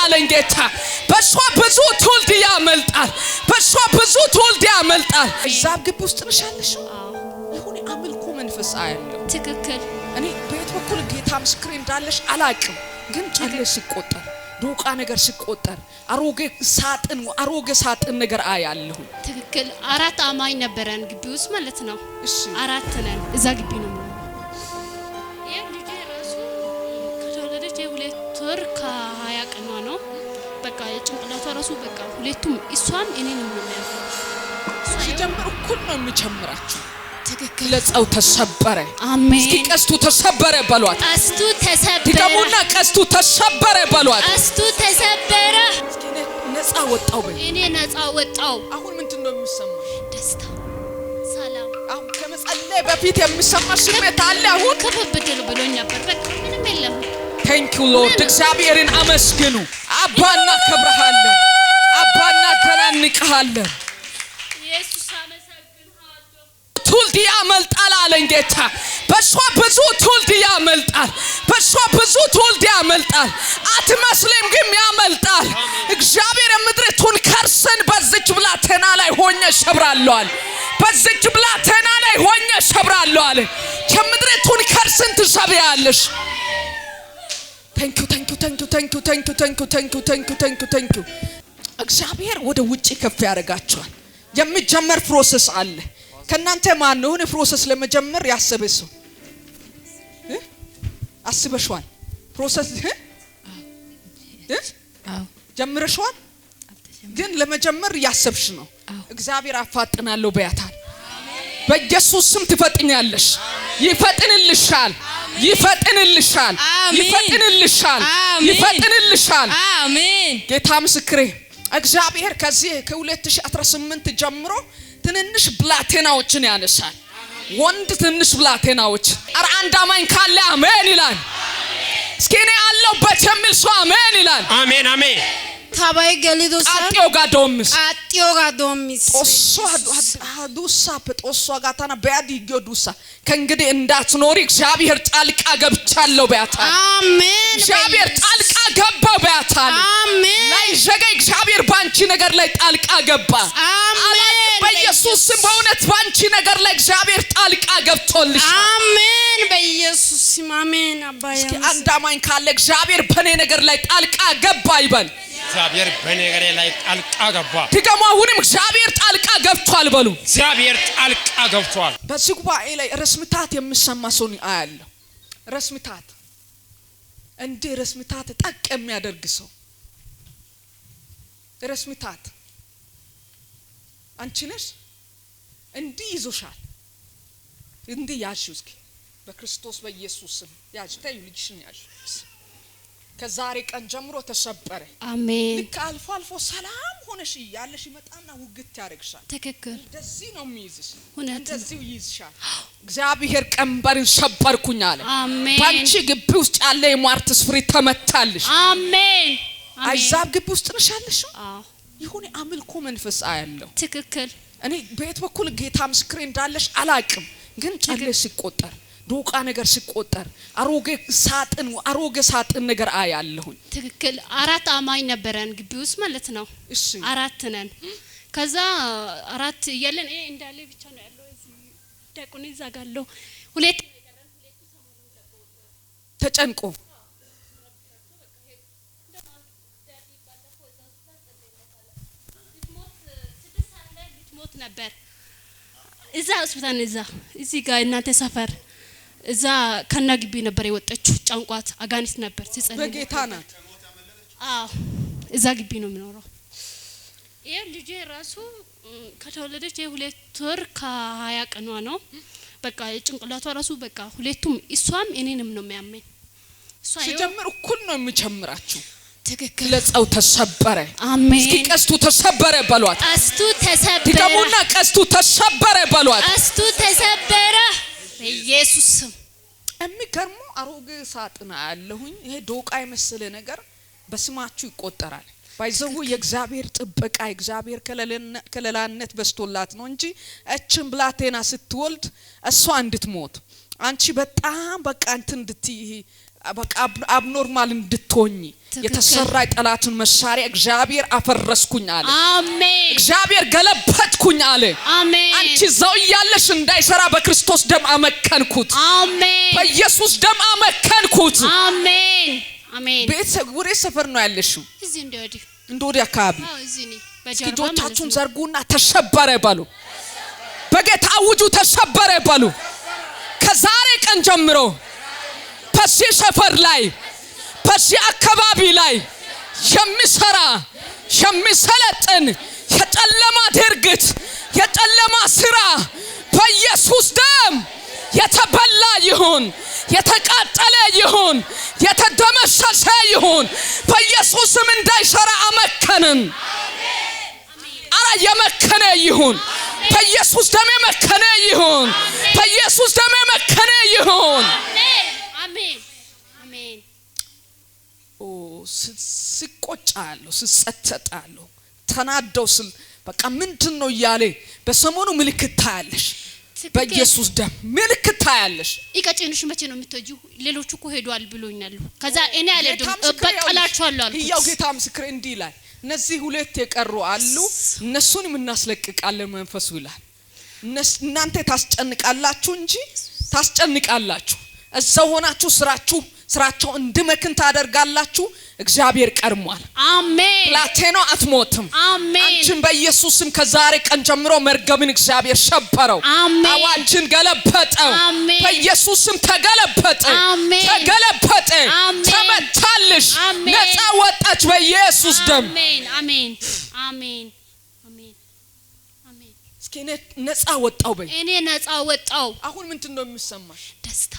አለኝ ጌታ። በሷ ብዙ ትውልድ ያመልጣል። በሷ ብዙ ትውልድ ያመልጣል። እዛብ ግቢ ውስጥ ነሻለሽ። ይሁን አምልኮ መንፈስ አያለው። ትክክል። እኔ በየት በኩል ጌታ ምስክሬ እንዳለሽ አላቅም፣ ግን ጨለ ሲቆጠር ዶቃ ነገር ሲቆጠር አሮጌ ሳጥን ነገር አያለሁ። ትክክል። 4 አማኝ ነበረን ግቢ ውስጥ ማለት ነው። እሺ 4 ነን እዛ ግቢ ነው። ይሄ ልጅ ራሱ ከተወለደች 2 ወር ከ20 ቀኗ ነው። በቃ የጭንቅላቷ ራሱ በቃ ሁለቱም እሷም እኔንም ነው የሚያፈው። ሲጀምር እኩል ነው የሚጨምራችሁ። ትክክል። ለጸው ተሰበረ። አሜን። እስኪ ቀስቱ ተሰበረ በሏት። ቀስቱ ተሰበረ። ድገሙና ቀስቱ ተሰበረ በሏት። ቀስቱ ተሰበረ። ነፃ ወጣው በይ። እኔ ነፃ ወጣው። አሁን ምንድነው የሚሰማሽ? ደስታ፣ ሰላም። አሁን ከመጸለይ በፊት የሚሰማሽ ስሜት አለ? አሁን ከበብድል ብሎኝ ነበር። በቃ ምንም የለም። Thank you Lord። እግዚአብሔርን አመስግኑ። አባና ከብርሃለን፣ አባና ተናንቀሃለን። ኢየሱስ አመሰግናለሁ። ትውልድ ያመልጣል አለኝ ጌታ። በሷ ብዙ ትውልድ ያመልጣል። በሷ ብዙ ትውልድ ያመልጣል። አትመስልም ግን ያመልጣል። እግዚአብሔር ምድሪቱን ከርሰን በዚች ብላቴና ላይ ሆኜ ሰብራለሁ። በዚች ብላቴና ላይ ሆኜ ሰብራለሁ አለ። ከምድሪቱን ከርሰን ትሰብያለሽ። Thank you. እግዚአብሔር ወደ ውጪ ከፍ ያደርጋቸዋል። የሚጀመር ፕሮሰስ አለ። ከናንተ ማን ነው ፕሮሰስ ለመጀመር ያሰበሰው? አስበሽዋል? ፕሮሰስ ጀምረሽዋል? ግን ለመጀመር ያሰብሽ ነው። እግዚአብሔር አፋጥናለሁ በያታል። በኢየሱስ ስም ትፈጥኛለሽ። ይፈጥንልሻል። ይፈጥንልሻል። ይፈጥንልሻል። ይፈጥንልሻል። አሜን። ጌታ ምስክሬ። እግዚአብሔር ከዚህ ከ2018 ጀምሮ ትንንሽ ብላቴናዎችን ያነሳል። ወንድ ትንሽ ብላቴናዎች። አረ አንድ አማኝ ካለ አሜን ይላል። እስኪ እኔ አለሁበት የሚል ሰው አሜን ይላል። አሜን አሜን። ታባይ ገሊዶሳ አጥዮ ጋዶምስ ኦሶ ዱሳ ጴጦሷ ጋታና በያዲ ገዱሳ ከእንግዲህ እንዳትኖሪ እግዚአብሔር ጣልቃ ገብቻለሁ በያታል። አሜን። እግዚአብሔር ጣልቃ ገባው በያታል። አሜን። ላይ ዘገይ እግዚአብሔር ባንቺ ነገር ላይ ጣልቃ ገባ። አሜን። በኢየሱስ ስም በእውነት ባንቺ ነገር ላይ እግዚአብሔር ጣልቃ ገብቶልሽ። አሜን። በኢየሱስ ስም አሜን። አባዬ እስኪ አንድ አማኝ ካለ እግዚአብሔር በኔ ነገር ላይ ጣልቃ ገባ ይበል። እግዚአብሔር በነገሬ ላይ ጣልቃ ገባ። ድገሙ። አሁንም እግዚአብሔር ጣልቃ ገብቷል በሉ። እግዚአብሔር ጣልቃ ገብቷል። በዚህ ጉባኤ ላይ ረስምታት የሚሰማ ሰው አያለሁ። ረስምታት እንዴ ረስምታት ጠቅ የሚያደርግ ሰው ረስምታት አንቺ ነሽ። እንዲህ ይዞሻል። እንዲህ ያዥው። እስኪ በክርስቶስ በኢየሱስ ስም ያዥ። ታዩ ልጅሽን ያዥ። ከዛሬ ቀን ጀምሮ ተሰበረ። አሜን። ልክ አልፎ አልፎ ሰላም ሆነሽ ያለሽ ይመጣና ውግት ያደርግሻል። ትክክል። እንደዚህ ነው የሚይዝሽ። እንደዚህ ይይዝሻል። እግዚአብሔር ቀንበርን ሰበርኩኝ አለ። አሜን። ባንቺ ግቢ ውስጥ ያለ የሟርት ስፍሪ ተመታልሽ። አሜን። አይዛብ ግቢ ውስጥ ነሽ ያለሽው። አዎ ይሁን አምልኮ መንፈስ አያለው። ትክክል። እኔ በየት በኩል ጌታ ምስክሬ እንዳለሽ አላቅም፣ ግን ጨለ ሲቆጠር ዶቃ ነገር ሲቆጠር አሮጌ ሳጥን ነገር አያለሁ። ትክክል። 4 አማኝ ነበረን ግቢ ውስጥ ማለት ነው። እሺ 4 ነን። ከዛ 4 እያለን እንዳለ ብቻ ነው ያለው። እዚህ ደቁን ይዛጋለው። ሁለት ተጨንቆ ሞት ነበር። እዛ ሆስፒታል እዚህ ጋር እናንተ ሰፈር እዛ ከና ግቢ ነበር የወጣችው። ጫንቋት አጋኒት ነበር ሲጸልይ። በጌታ ናት። አዎ እዛ ግቢ ነው የሚኖረው። ይሄ ልጅ ራሱ ከተወለደች 2 ወር ከ20 ቀኗ ነው። በቃ የጭንቅላቷ ራሱ በቃ ሁለቱም እሷም እኔንም ነው የሚያመኝ። ሲጀምር እኩል ነው የሚጨምራችሁ። ትክክል። ለጸው ተሰበረ። አሜን። እስኪ ቀስቱ ተሰበረ በሏት። ቀስቱ ተሰበረ። ድገሙና ቀስቱ ተሰበረ በሏት። ቀስቱ ተሰበረ በኢየሱስ ስም። የሚገርሙ አሮጌ ሳጥን አያለሁኝ። ይሄ ዶቃ የመሰለ ነገር በስማችሁ ይቆጠራል። ባይዘው የእግዚአብሔር ጥበቃ የእግዚአብሔር ከለላነት በስቶላት ነው እንጂ እችን ብላቴና ስትወልድ እሷ እንድትሞት አንቺ በጣም በቃ እንትን እንድትይ በቃ አብኖርማል እንድትሆኚ የተሰራ ጠላቱን መሳሪያ እግዚአብሔር አፈረስኩኝ አለ። አሜን። እግዚአብሔር ገለበጥኩኝ አለ። አሜን። አንቺ ዘው ያለሽ እንዳይሰራ በክርስቶስ ደም አመከንኩት። አሜን። በኢየሱስ ደም አመከንኩት። አሜን። አሜን። ወደ ሰፈር ነው ያለሽው? እዚህ እንደወዲህ አካባቢ። እዚህ ነኝ። በጀርባ ማለት እጆቻችሁን ዘርጉና ተሸበረ በሉ። በጌታ አውጁ ተሸበረ በሉ። ከዛሬ ቀን ጀምሮ በዚህ ሰፈር ላይ በዚህ አካባቢ ላይ የሚሰራ የሚሰለጥን የጨለማ ድርጊት የጨለማ ስራ በኢየሱስ ደም የተበላ ይሁን፣ የተቃጠለ ይሁን፣ የተደመሰሰ ይሁን። በኢየሱስም እንዳይሰራ አመከንን። አረ የመከነ ይሁን በኢየሱስ ደም የመከነ ይሁን። በኢየሱስ ደም የመከነ ይሁን። አሜን። አሜን። ኦ ስቆጫለሁ፣ ስጸጸታለሁ፣ ተናደው ስል በቃ ምንድነው እያለ በሰሞኑ ምልክት ታያለሽ። በኢየሱስ ደም ምልክት ታያለሽ። ይቀጭንሽ መቼ ነው የምትወጂው? ሌሎቹ እኮ ሄዷል ብሎኛል። ከዛ እኔ አልሄድም በቀላችኋለሁ አልኩት። ያው ጌታ ምስክሬ እንዲህ ይላል፣ እነዚህ ሁለት የቀሩ አሉ፣ እነሱን እናስለቅቃለን መንፈሱ ይላል። እናንተ ታስጨንቃላችሁ እንጂ ታስጨንቃላችሁ። እዛው ሆናችሁ ስራቸው እንድመክን ታደርጋላችሁ። እግዚአብሔር ቀርሟል። አሜን። ላቴኖ አትሞትም። አሜን። አንቺን በኢየሱስም ከዛሬ ቀን ጀምሮ መርገምን እግዚአብሔር ሸበረው። አሜን። አዋጅን ገለበጠው። አሜን። በኢየሱስም ተገለበጠ። አሜን። ተገለበጠ። አሜን። ተመታልሽ። ነፃ ወጣች በኢየሱስ ደም። አሜን። አሜን። አሜን። አሜን። አሜን። እስኪ ነፃ ወጣው በይ። እኔ ነፃ ወጣው። አሁን ምንድነው የሚሰማሽ? ደስታ፣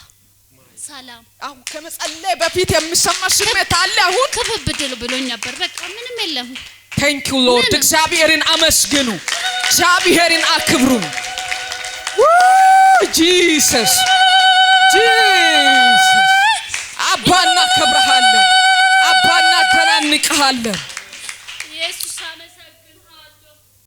ሰላም። አሁን ከመጸለይ በፊት የሚሰማሽ ስሜት አለ? አሁን ከብብድል ብሎኝ ነበር። በቃ ምንም የለም። Thank you Lord። እግዚአብሔርን አመስግኑ፣ እግዚአብሔርን አክብሩ። Jesus አባና ከብርሃን አባና ተናንቀሃለን።